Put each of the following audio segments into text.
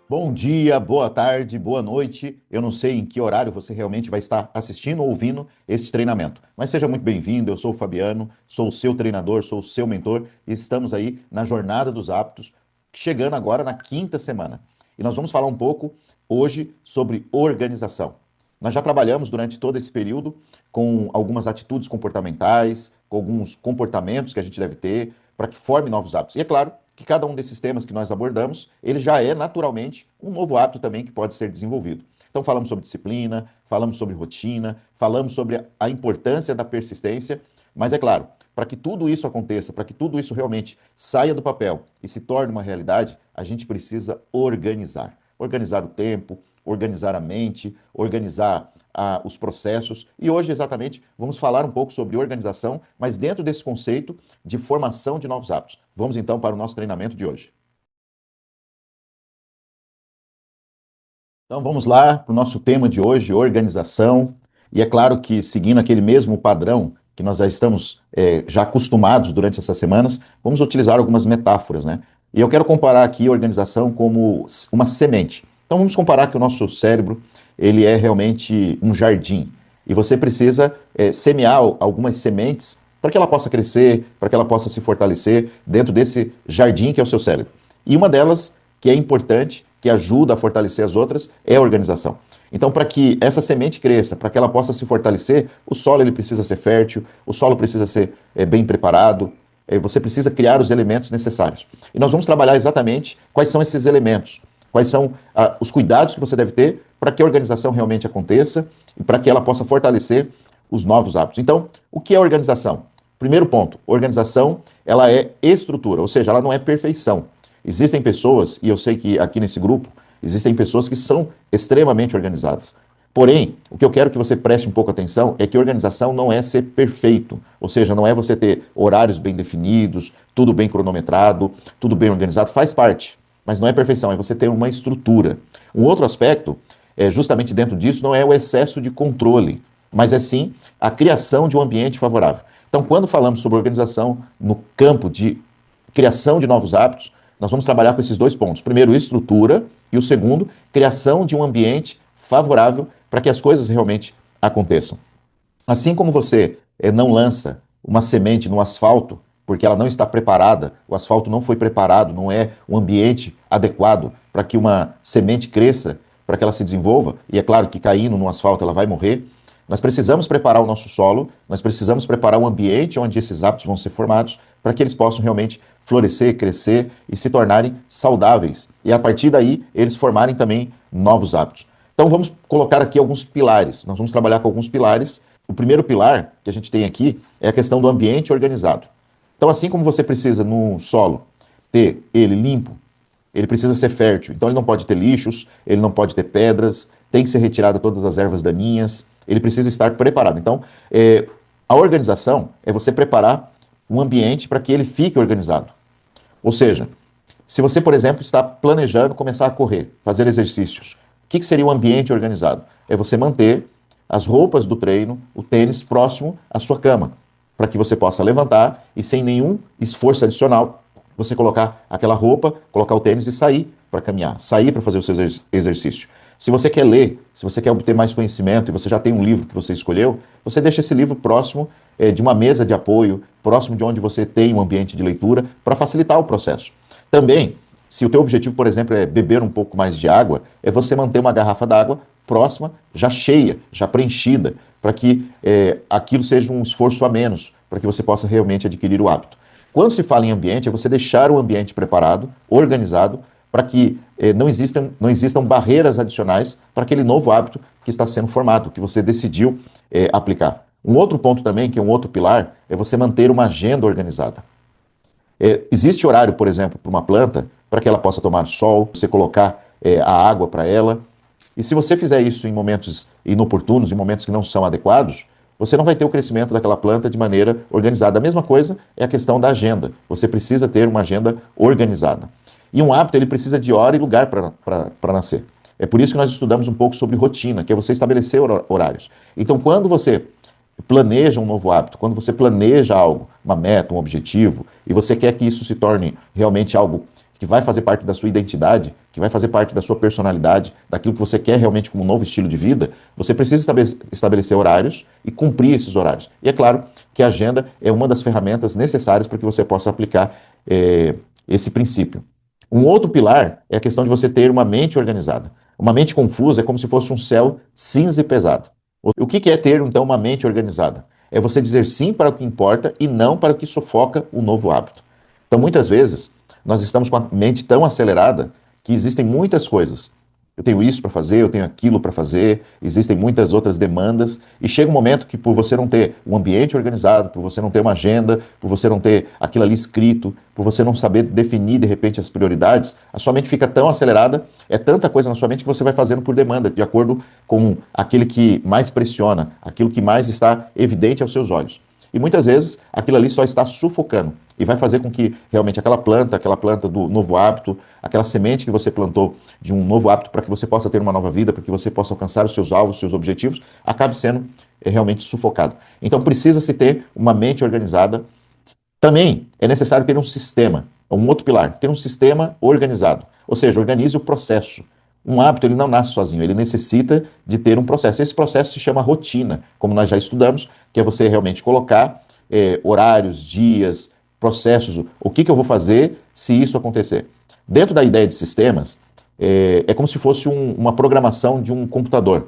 Bom dia, boa tarde, boa noite. Eu não sei em que horário você realmente vai estar assistindo ou ouvindo esse treinamento, mas seja muito bem-vindo. Eu sou o Fabiano, sou o seu treinador, sou o seu mentor e estamos aí na Jornada dos Hábitos, chegando agora na quinta semana. E nós vamos falar um pouco hoje sobre organização. Nós já trabalhamos durante todo esse período com algumas atitudes comportamentais, com alguns comportamentos que a gente deve ter para que forme novos hábitos. E é claro que cada um desses temas que nós abordamos, ele já é naturalmente um novo hábito também que pode ser desenvolvido. Então falamos sobre disciplina, falamos sobre rotina, falamos sobre a importância da persistência, mas é claro, para que tudo isso aconteça, para que tudo isso realmente saia do papel e se torne uma realidade, a gente precisa organizar. Organizar o tempo, organizar a mente, organizar os processos. E hoje, exatamente, vamos falar um pouco sobre organização, mas dentro desse conceito de formação de novos hábitos. Vamos então para o nosso treinamento de hoje. Então vamos lá para o nosso tema de hoje, organização. E é claro que seguindo aquele mesmo padrão que nós já estamos já acostumados durante essas semanas, vamos utilizar algumas metáforas, né? E eu quero comparar aqui a organização como uma semente. Então vamos comparar que o nosso cérebro ele é realmente um jardim e você precisa semear algumas sementes para que ela possa crescer, para que ela possa se fortalecer dentro desse jardim que é o seu cérebro. E uma delas que é importante, que ajuda a fortalecer as outras, é a organização. Então, para que essa semente cresça, para que ela possa se fortalecer, o solo ele precisa ser fértil, o solo precisa ser bem preparado, você precisa criar os elementos necessários. E nós vamos trabalhar exatamente quais são esses elementos, quais são os cuidados que você deve ter para que a organização realmente aconteça e para que ela possa fortalecer os novos hábitos. Então, o que é organização? Primeiro ponto, organização ela é estrutura, ou seja, ela não é perfeição. Existem pessoas, e eu sei que aqui nesse grupo, existem pessoas que são extremamente organizadas. Porém, o que eu quero que você preste um pouco atenção é que organização não é ser perfeito, ou seja, não é você ter horários bem definidos, tudo bem cronometrado, tudo bem organizado, faz parte, mas não é perfeição, é você ter uma estrutura. Um outro aspecto, justamente dentro disso, não é o excesso de controle, mas é sim a criação de um ambiente favorável. Então, quando falamos sobre organização no campo de criação de novos hábitos, nós vamos trabalhar com esses dois pontos. Primeiro, estrutura, e o segundo, criação de um ambiente favorável para que as coisas realmente aconteçam. Assim como você não lança uma semente no asfalto porque ela não está preparada, o asfalto não foi preparado, não é um ambiente adequado para que uma semente cresça, para que ela se desenvolva, e é claro que caindo no asfalto ela vai morrer. Nós precisamos preparar o nosso solo, nós precisamos preparar o ambiente onde esses hábitos vão ser formados para que eles possam realmente florescer, crescer e se tornarem saudáveis. E a partir daí, eles formarem também novos hábitos. Então vamos colocar aqui alguns pilares. Nós vamos trabalhar com alguns pilares. O primeiro pilar que a gente tem aqui é a questão do ambiente organizado. Então, assim como você precisa no solo ter ele limpo, ele precisa ser fértil. Então ele não pode ter lixos, ele não pode ter pedras, tem que ser retirada todas as ervas daninhas, ele precisa estar preparado. Então, a organização é você preparar um ambiente para que ele fique organizado. Ou seja, se você, por exemplo, está planejando começar a correr, fazer exercícios, o que seria um ambiente organizado? É você manter as roupas do treino, o tênis próximo à sua cama, para que você possa levantar e sem nenhum esforço adicional, você colocar aquela roupa, colocar o tênis e sair para caminhar, sair para fazer o seu exercício. Se você quer ler, se você quer obter mais conhecimento e você já tem um livro que você escolheu, você deixa esse livro próximo de uma mesa de apoio, próximo de onde você tem um ambiente de leitura, para facilitar o processo. Também, se o teu objetivo, por exemplo, é beber um pouco mais de água, é você manter uma garrafa d'água próxima, já cheia, já preenchida, para que aquilo seja um esforço a menos, para que você possa realmente adquirir o hábito. Quando se fala em ambiente, é você deixar o ambiente preparado, organizado, para que não existam barreiras adicionais para aquele novo hábito que está sendo formado, que você decidiu aplicar. Um outro ponto também, que é um outro pilar, é você manter uma agenda organizada. Existe horário, por exemplo, para uma planta, para que ela possa tomar sol, você colocar a água para ela. E se você fizer isso em momentos inoportunos, em momentos que não são adequados, você não vai ter o crescimento daquela planta de maneira organizada. A mesma coisa é a questão da agenda. Você precisa ter uma agenda organizada. E um hábito, ele precisa de hora e lugar para nascer. É por isso que nós estudamos um pouco sobre rotina, que é você estabelecer horários. Então, quando você planeja um novo hábito, quando você planeja algo, uma meta, um objetivo, e você quer que isso se torne realmente algo que vai fazer parte da sua identidade, que vai fazer parte da sua personalidade, daquilo que você quer realmente como um novo estilo de vida, você precisa estabelecer horários e cumprir esses horários. E é claro que a agenda é uma das ferramentas necessárias para que você possa aplicar esse princípio. Um outro pilar é a questão de você ter uma mente organizada. Uma mente confusa é como se fosse um céu cinza e pesado. O que é ter, então, uma mente organizada? É você dizer sim para o que importa e não para o que sufoca o novo hábito. Então, muitas vezes, nós estamos com a mente tão acelerada que existem muitas coisas. Eu tenho isso para fazer, eu tenho aquilo para fazer, existem muitas outras demandas, e chega um momento que, por você não ter um ambiente organizado, por você não ter uma agenda, por você não ter aquilo ali escrito, por você não saber definir, de repente, as prioridades, a sua mente fica tão acelerada, é tanta coisa na sua mente que você vai fazendo por demanda, de acordo com aquele que mais pressiona, aquilo que mais está evidente aos seus olhos. E muitas vezes aquilo ali só está sufocando e vai fazer com que realmente aquela planta do novo hábito, aquela semente que você plantou de um novo hábito para que você possa ter uma nova vida, para que você possa alcançar os seus alvos, os seus objetivos, acabe sendo realmente sufocado. Então precisa-se ter uma mente organizada. Também é necessário ter um sistema, um outro pilar, ter um sistema organizado. Ou seja, organize o processo. Um hábito ele não nasce sozinho, ele necessita de ter um processo. Esse processo se chama rotina, como nós já estudamos, que é você realmente colocar horários, dias, processos, o que eu vou fazer se isso acontecer. Dentro da ideia de sistemas, é como se fosse uma programação de um computador.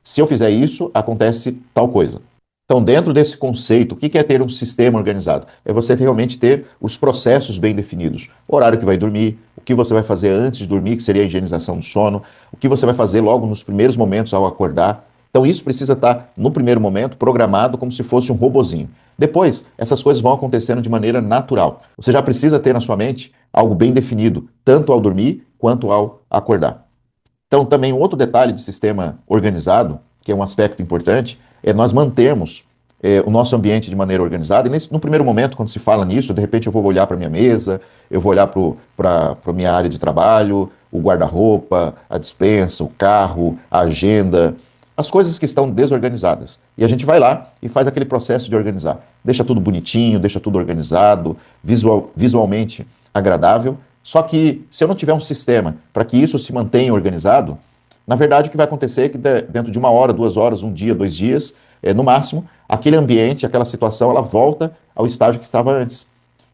Se eu fizer isso, acontece tal coisa. Então, dentro desse conceito, o que é ter um sistema organizado? É você realmente ter os processos bem definidos. O horário que vai dormir, o que você vai fazer antes de dormir, que seria a higienização do sono, o que você vai fazer logo nos primeiros momentos ao acordar. Então, isso precisa estar, no primeiro momento, programado como se fosse um robozinho. Depois, essas coisas vão acontecendo de maneira natural. Você já precisa ter na sua mente algo bem definido, tanto ao dormir quanto ao acordar. Então, também um outro detalhe de sistema organizado, que é um aspecto importante, é nós mantermos o nosso ambiente de maneira organizada. E no primeiro momento, quando se fala nisso, de repente eu vou olhar para minha mesa, eu vou olhar para a minha área de trabalho, o guarda-roupa, a despensa, o carro, a agenda, as coisas que estão desorganizadas. E a gente vai lá e faz aquele processo de organizar. Deixa tudo bonitinho, deixa tudo organizado, visualmente agradável. Só que se eu não tiver um sistema para que isso se mantenha organizado, na verdade o que vai acontecer é que dentro de 1 hora, 2 horas, 1 dia, 2 dias, no máximo, aquele ambiente, aquela situação, ela volta ao estágio que estava antes.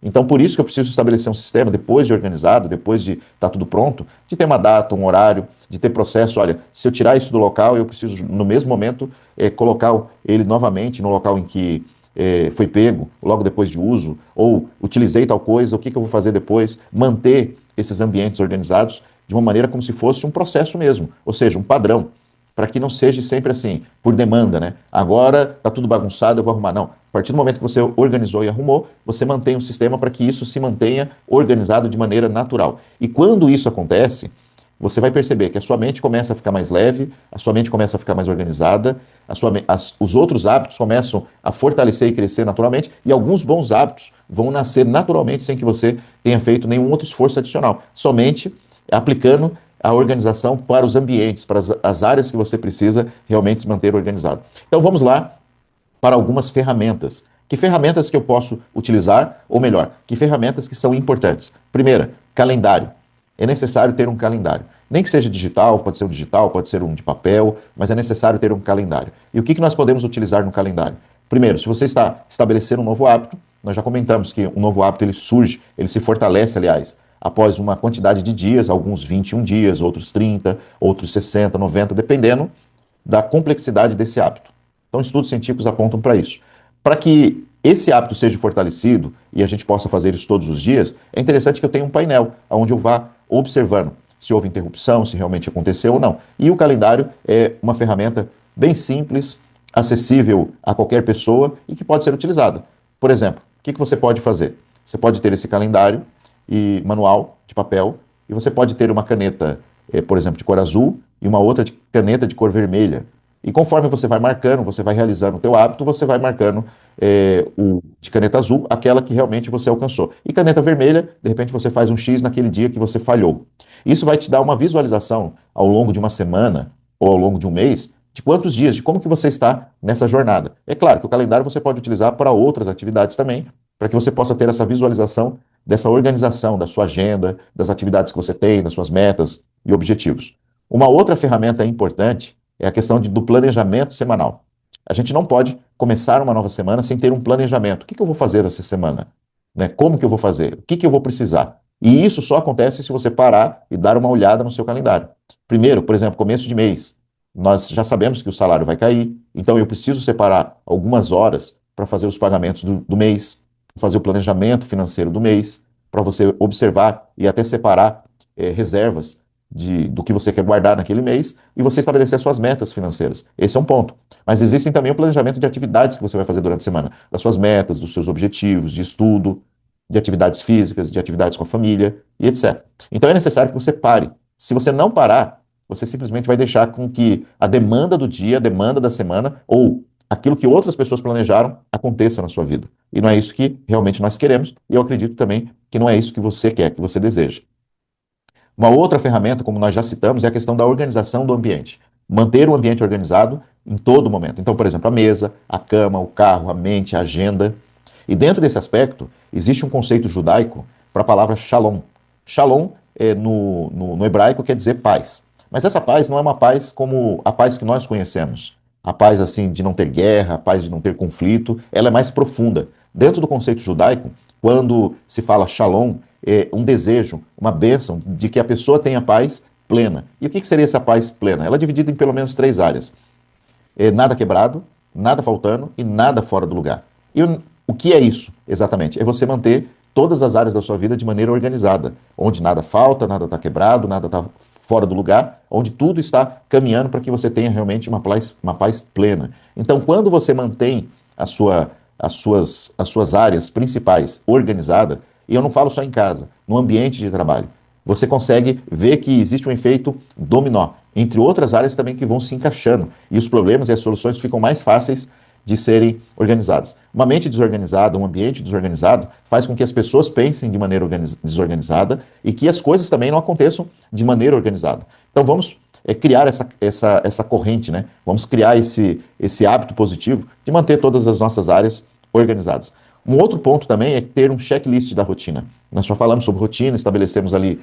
Então, por isso que eu preciso estabelecer um sistema, depois de organizado, depois de estar tudo pronto, de ter uma data, um horário, de ter processo. Olha, se eu tirar isso do local, eu preciso, no mesmo momento, colocar ele novamente no local em que foi pego, logo depois de uso, ou utilizei tal coisa, o que eu vou fazer depois? Manter esses ambientes organizados de uma maneira como se fosse um processo mesmo, ou seja, um padrão, para que não seja sempre assim, por demanda, né? Agora está tudo bagunçado, eu vou arrumar. Não. A partir do momento que você organizou e arrumou, você mantém um sistema para que isso se mantenha organizado de maneira natural. E quando isso acontece, você vai perceber que a sua mente começa a ficar mais leve, a sua mente começa a ficar mais organizada, os outros hábitos começam a fortalecer e crescer naturalmente, e alguns bons hábitos vão nascer naturalmente sem que você tenha feito nenhum outro esforço adicional, somente aplicando a organização para os ambientes, para as áreas que você precisa realmente se manter organizado. Então vamos lá para algumas ferramentas. Que ferramentas que eu posso utilizar, ou melhor, que ferramentas que são importantes? Primeira, calendário. É necessário ter um calendário. Nem que seja digital, pode ser um de papel, mas é necessário ter um calendário. E o que nós podemos utilizar no calendário? Primeiro, se você está estabelecendo um novo hábito, nós já comentamos que um novo hábito ele surge, ele se fortalece, aliás, após uma quantidade de dias, alguns 21 dias, outros 30, outros 60, 90, dependendo da complexidade desse hábito. Então, estudos científicos apontam para isso. Para que esse hábito seja fortalecido e a gente possa fazer isso todos os dias, é interessante que eu tenha um painel onde eu vá observando se houve interrupção, se realmente aconteceu ou não. E o calendário é uma ferramenta bem simples, acessível a qualquer pessoa e que pode ser utilizada. Por exemplo, o que você pode fazer? Você pode ter esse calendário e manual de papel, e você pode ter uma caneta, por exemplo, de cor azul e uma outra caneta de cor vermelha. E conforme você vai marcando, você vai realizando o teu hábito, você vai marcando o de caneta azul, aquela que realmente você alcançou. E caneta vermelha, de repente você faz um X naquele dia que você falhou. Isso vai te dar uma visualização ao longo de uma semana ou ao longo de um mês, de quantos dias, de como que você está nessa jornada. É claro que o calendário você pode utilizar para outras atividades também, para que você possa ter essa visualização dessa organização da sua agenda, das atividades que você tem, das suas metas e objetivos. Uma outra ferramenta importante é a questão do planejamento semanal. A gente não pode começar uma nova semana sem ter um planejamento. O que eu vou fazer essa semana? Né? Como que eu vou fazer? O que eu vou precisar? E isso só acontece se você parar e dar uma olhada no seu calendário. Primeiro, por exemplo, começo de mês. Nós já sabemos que o salário vai cair, então eu preciso separar algumas horas para fazer os pagamentos do mês, fazer o planejamento financeiro do mês, para você observar e até separar reservas do que você quer guardar naquele mês e você estabelecer suas metas financeiras. Esse é um ponto. Mas existem também o planejamento de atividades que você vai fazer durante a semana, das suas metas, dos seus objetivos, de estudo, de atividades físicas, de atividades com a família e etc. Então é necessário que você pare. Se você não parar, você simplesmente vai deixar com que a demanda do dia, a demanda da semana ou aquilo que outras pessoas planejaram aconteça na sua vida. E não é isso que realmente nós queremos, e eu acredito também que não é isso que você quer, que você deseja. Uma outra ferramenta, como nós já citamos, é a questão da organização do ambiente. Manter o ambiente organizado em todo momento. Então, por exemplo, a mesa, a cama, o carro, a mente, a agenda. E dentro desse aspecto, existe um conceito judaico para a palavra shalom. Shalom, no hebraico, quer dizer paz. Mas essa paz não é uma paz como a paz que nós conhecemos. A paz, assim, de não ter guerra, a paz de não ter conflito, ela é mais profunda. Dentro do conceito judaico, quando se fala shalom, é um desejo, uma bênção de que a pessoa tenha paz plena. E o que seria essa paz plena? Ela é dividida em pelo menos 3 áreas. Nada quebrado, nada faltando e nada fora do lugar. E o que é isso, exatamente? É você manter todas as áreas da sua vida de maneira organizada, onde nada falta, nada está quebrado, nada está fora do lugar, onde tudo está caminhando para que você tenha realmente uma paz plena. Então, quando você mantém as suas áreas principais organizadas, e eu não falo só em casa, no ambiente de trabalho, você consegue ver que existe um efeito dominó, entre outras áreas também que vão se encaixando, e os problemas e as soluções ficam mais fáceis de serem organizadas. Uma mente desorganizada, um ambiente desorganizado, faz com que as pessoas pensem de maneira desorganizada e que as coisas também não aconteçam de maneira organizada. Então vamos criar essa corrente, né? Vamos criar esse hábito positivo de manter todas as nossas áreas organizadas. Um outro ponto também é ter um checklist da rotina. Nós só falamos sobre rotina, estabelecemos ali,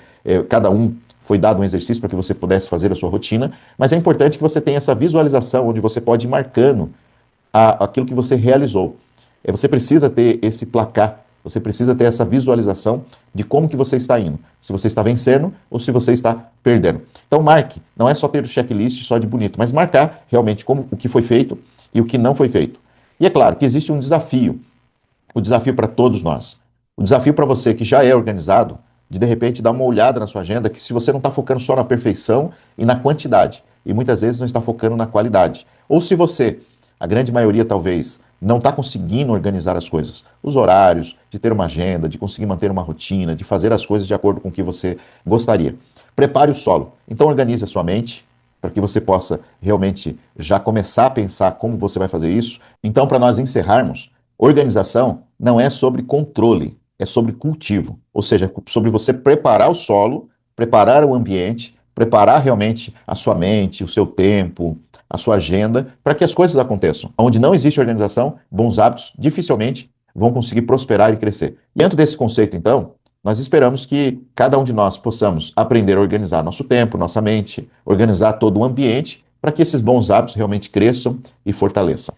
cada um foi dado um exercício para que você pudesse fazer a sua rotina, mas é importante que você tenha essa visualização onde você pode ir marcando aquilo que você realizou. Você precisa ter esse placar, você precisa ter essa visualização de como que você está indo, se você está vencendo ou se você está perdendo. Então marque, não é só ter o checklist só de bonito, mas marcar realmente o que foi feito e o que não foi feito. E é claro que existe um desafio, o desafio para todos nós. O desafio para você que já é organizado, de repente dar uma olhada na sua agenda, que se você não está focando só na perfeição e na quantidade, e muitas vezes não está focando na qualidade. Ou se você, a grande maioria talvez, não está conseguindo organizar as coisas, os horários, de ter uma agenda, de conseguir manter uma rotina, de fazer as coisas de acordo com o que você gostaria. Prepare o solo. Então organize a sua mente, para que você possa realmente já começar a pensar como você vai fazer isso. Então, para nós encerrarmos, organização não é sobre controle, é sobre cultivo. Ou seja, sobre você preparar o solo, preparar o ambiente, preparar realmente a sua mente, o seu tempo, a sua agenda, para que as coisas aconteçam. Onde não existe organização, bons hábitos dificilmente vão conseguir prosperar e crescer. Dentro desse conceito, então, nós esperamos que cada um de nós possamos aprender a organizar nosso tempo, nossa mente, organizar todo o ambiente, para que esses bons hábitos realmente cresçam e fortaleçam.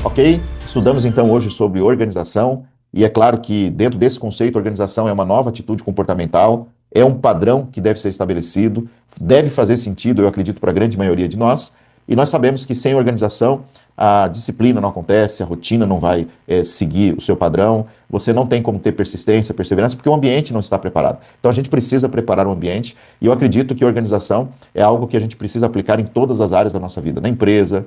Ok? Estudamos então hoje sobre organização, e é claro que dentro desse conceito, organização é uma nova atitude comportamental, é um padrão que deve ser estabelecido, deve fazer sentido, eu acredito, para a grande maioria de nós, e nós sabemos que sem organização a disciplina não acontece, a rotina não vai seguir o seu padrão, você não tem como ter persistência, perseverança, porque o ambiente não está preparado. Então a gente precisa preparar o ambiente, e eu acredito que organização é algo que a gente precisa aplicar em todas as áreas da nossa vida, na empresa,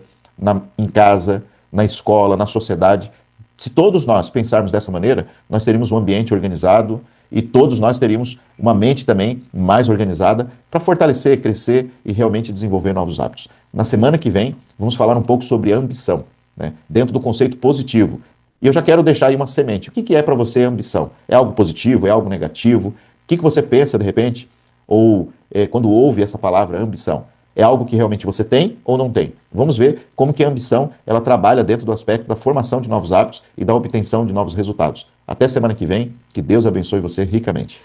em casa, na escola, na sociedade. Se todos nós pensarmos dessa maneira, nós teríamos um ambiente organizado e todos nós teríamos uma mente também mais organizada para fortalecer, crescer e realmente desenvolver novos hábitos. Na semana que vem, vamos falar um pouco sobre ambição, né? Dentro do conceito positivo. E eu já quero deixar aí uma semente. O que é para você ambição? É algo positivo? É algo negativo? O que você pensa de repente? Ou quando ouve essa palavra ambição? É algo que realmente você tem ou não tem? Vamos ver como que a ambição ela trabalha dentro do aspecto da formação de novos hábitos e da obtenção de novos resultados. Até semana que vem, que Deus abençoe você ricamente.